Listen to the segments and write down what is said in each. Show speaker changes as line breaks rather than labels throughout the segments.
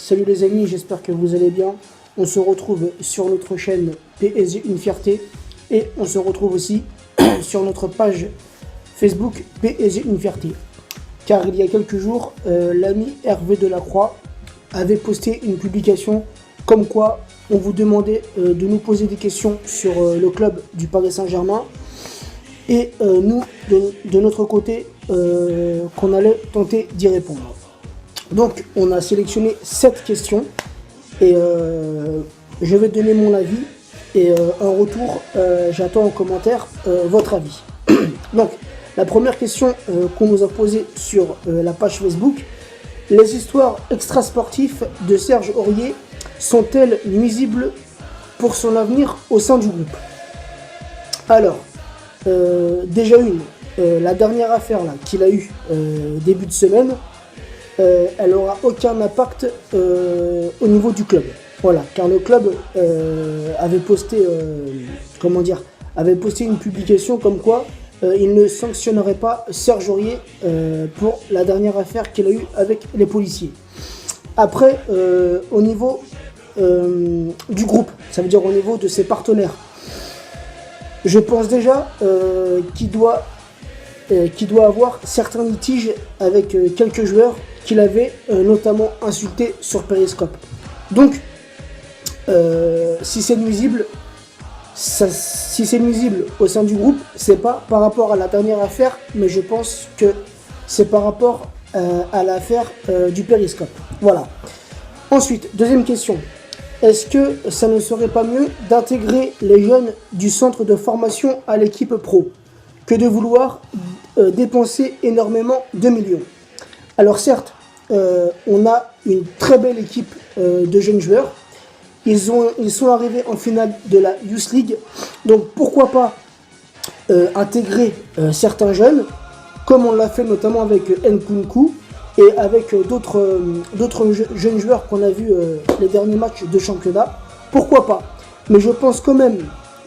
Salut les amis, j'espère que vous allez bien. On se retrouve sur notre chaîne PSG Une Fierté et on se retrouve aussi sur notre page Facebook PSG Une Fierté. Car il y a quelques jours, l'ami Hervé Delacroix avait posté une publication comme quoi on vous demandait de nous poser des questions sur le club du Paris Saint-Germain et nous, de notre côté, qu'on allait tenter d'y répondre. Donc on a sélectionné 7 questions et je vais donner mon avis et en retour j'attends en commentaire votre avis. Donc la première question qu'on nous a posée sur la page Facebook: les histoires extrasportives de Serge Aurier sont-elles nuisibles pour son avenir au sein du groupe? Alors, déjà la dernière affaire là qu'il a eue début de semaine, elle n'aura aucun impact au niveau du club. Voilà, car le club avait posté une publication comme quoi il ne sanctionnerait pas Serge Aurier pour la dernière affaire qu'il a eue avec les policiers. Après, au niveau du groupe, ça veut dire au niveau de ses partenaires, je pense déjà qu'il doit avoir certains litiges avec quelques joueurs qu'il avait notamment insultés sur Periscope. Donc, si c'est nuisible au sein du groupe, c'est pas par rapport à la dernière affaire, mais je pense que c'est par rapport à l'affaire du Periscope. Voilà. Ensuite, deuxième question. Est-ce que ça ne serait pas mieux d'intégrer les jeunes du centre de formation à l'équipe pro que de vouloir dépenser énormément de millions? Alors certes, on a une très belle équipe de jeunes joueurs. Ils sont arrivés en finale de la Youth League. Donc pourquoi pas intégrer certains jeunes, comme on l'a fait notamment avec Nkunku et avec d'autres jeunes joueurs qu'on a vu les derniers matchs de championnat. Pourquoi pas? Mais je pense quand même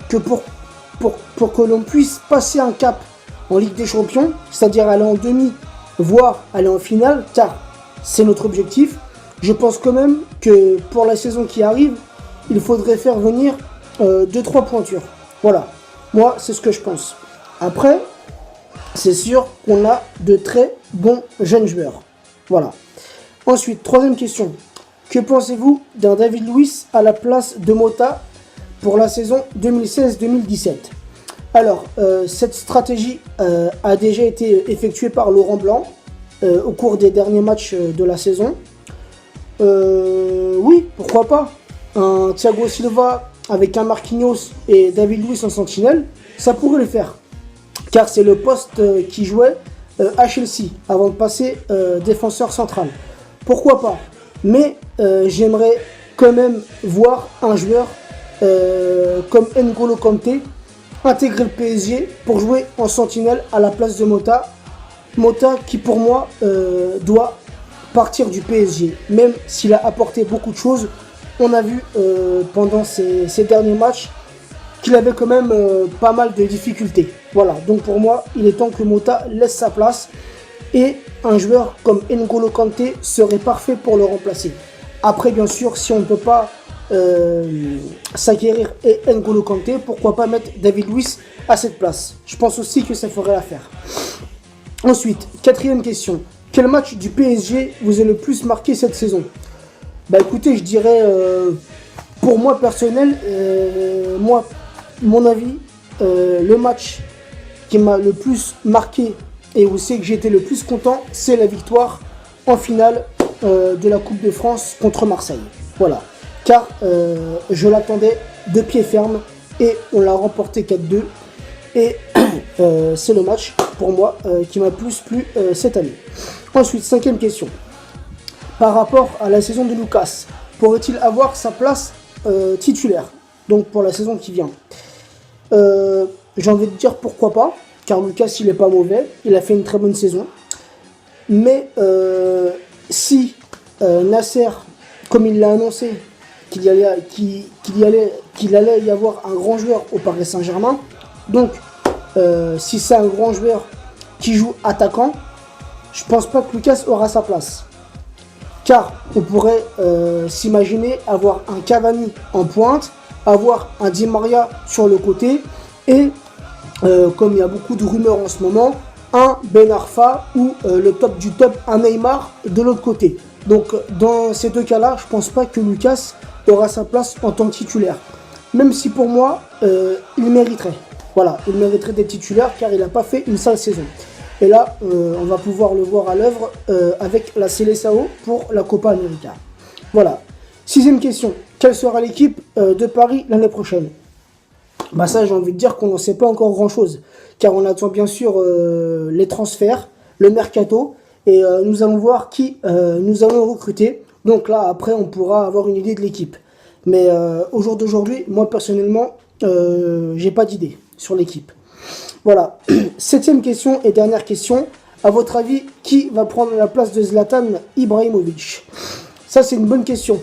que pour que l'on puisse passer un cap en Ligue des Champions, c'est-à-dire aller en demi, voire aller en finale, car c'est notre objectif, je pense quand même que pour la saison qui arrive, il faudrait faire venir 2-3 pointures. Voilà, moi c'est ce que je pense. Après, c'est sûr qu'on a de très bons jeunes joueurs. Voilà. Ensuite, troisième question. Que pensez-vous d'un David Luiz à la place de Mota pour la saison 2016-2017? Alors, cette stratégie a déjà été effectuée par Laurent Blanc au cours des derniers matchs de la saison. Oui, pourquoi pas. Un Thiago Silva avec un Marquinhos et David Luiz en sentinelle, ça pourrait le faire. Car c'est le poste qui jouait à Chelsea avant de passer défenseur central. Pourquoi pas? Mais j'aimerais quand même voir un joueur comme N'Golo Kanté intégrer le PSG pour jouer en sentinelle à la place de Mota. Mota qui pour moi doit partir du PSG, même s'il a apporté beaucoup de choses. On a vu pendant ces derniers matchs qu'il avait quand même pas mal de difficultés. Voilà, donc pour moi, il est temps que Mota laisse sa place et un joueur comme N'Golo Kanté serait parfait pour le remplacer. Après, bien sûr, si on ne peut pas s'acquérir N'Golo Kanté, pourquoi pas mettre David Luiz à cette place? Je pense aussi que ça ferait l'affaire. Ensuite, quatrième question. Quel match du PSG vous a le plus marqué cette saison? Bah écoutez, je dirais, pour moi personnel, mon avis, le match qui m'a le plus marqué et où c'est que j'étais le plus content, c'est la victoire en finale de la Coupe de France contre Marseille. Voilà, car je l'attendais de pied ferme et on l'a remporté 4-2 et c'est le match pour moi qui m'a plus plu cette année. Ensuite, cinquième question. Par rapport à la saison de Lucas, pourrait-il avoir sa place titulaire, donc pour la saison qui vient? J'ai envie de dire pourquoi pas, car Lucas il est pas mauvais, il a fait une très bonne saison. Mais si Nasser, comme il l'a annoncé, qu'il allait y avoir un grand joueur au Paris Saint-Germain, donc si c'est un grand joueur qui joue attaquant, je pense pas que Lucas aura sa place. Car on pourrait s'imaginer avoir un Cavani en pointe, avoir un Di Maria sur le côté et, comme il y a beaucoup de rumeurs en ce moment, un Ben Arfa ou le top du top, un Neymar de l'autre côté. Donc dans ces deux cas-là, je ne pense pas que Lucas aura sa place en tant que titulaire. Même si pour moi, il mériterait. Voilà, il mériterait d'être titulaire car il n'a pas fait une sale saison. Et là, on va pouvoir le voir à l'œuvre avec la Seleção pour la Copa América. Voilà. 6e question. Quelle sera l'équipe de Paris l'année prochaine? Bah ça, j'ai envie de dire qu'on n'en sait pas encore grand-chose. Car on attend bien sûr les transferts, le mercato. Et nous allons voir qui nous allons recruter. Donc là, après, on pourra avoir une idée de l'équipe. Mais au jour d'aujourd'hui, moi personnellement, j'ai pas d'idée sur l'équipe. Voilà. 7e question et dernière question. À votre avis, qui va prendre la place de Zlatan Ibrahimovic? Ça, c'est une bonne question.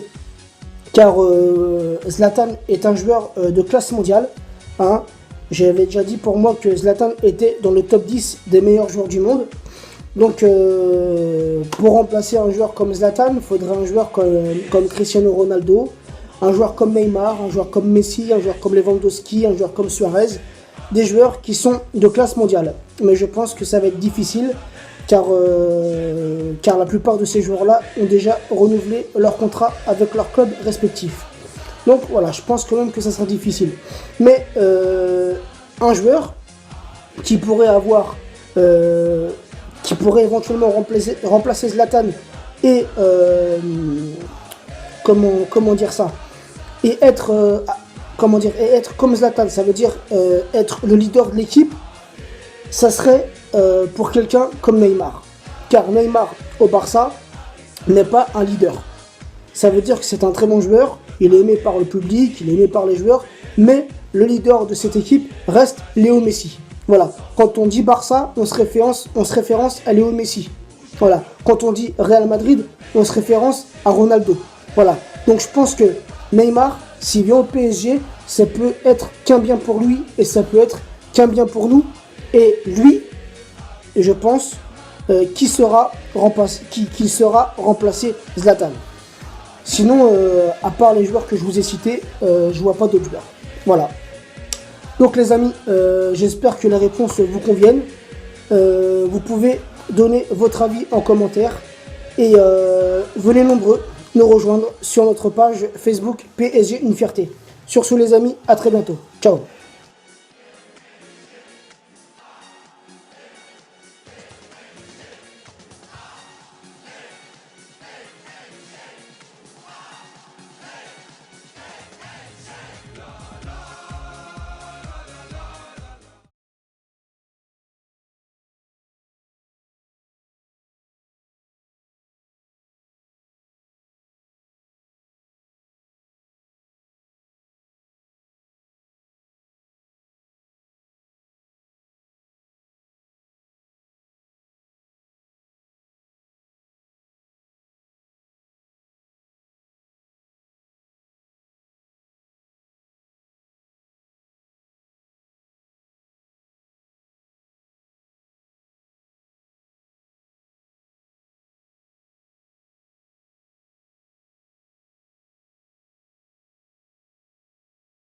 Car Zlatan est un joueur de classe mondiale. Hein. J'avais déjà dit pour moi que Zlatan était dans le top 10 des meilleurs joueurs du monde. Donc, pour remplacer un joueur comme Zlatan, il faudrait un joueur comme Cristiano Ronaldo, un joueur comme Neymar, un joueur comme Messi, un joueur comme Lewandowski, un joueur comme Suarez. Des joueurs qui sont de classe mondiale. Mais je pense que ça va être difficile car la plupart de ces joueurs-là ont déjà renouvelé leur contrat avec leur club respectif. Donc voilà, je pense quand même que ça sera difficile. Mais un joueur qui pourrait éventuellement remplacer Zlatan et comment dire ça, et être comme Zlatan, ça veut dire être le leader de l'équipe, ça serait pour quelqu'un comme Neymar. Car Neymar au Barça n'est pas un leader. Ça veut dire que c'est un très bon joueur, il est aimé par le public, il est aimé par les joueurs, mais le leader de cette équipe reste Léo Messi. Voilà, quand on dit Barça, on se référence à Léo Messi. Voilà, quand on dit Real Madrid, on se référence à Ronaldo. Voilà, donc je pense que Neymar, s'il vient au PSG, ça peut être qu'un bien pour lui et ça peut être qu'un bien pour nous. Et lui, je pense, qui sera remplacé Zlatan. Sinon, à part les joueurs que je vous ai cités, je vois pas d'autres joueurs. Voilà. Donc les amis, j'espère que les réponses vous conviennent. Vous pouvez donner votre avis en commentaire. Et venez nombreux nous rejoindre sur notre page Facebook PSG Une Fierté. Sur ce les amis, à très bientôt. Ciao.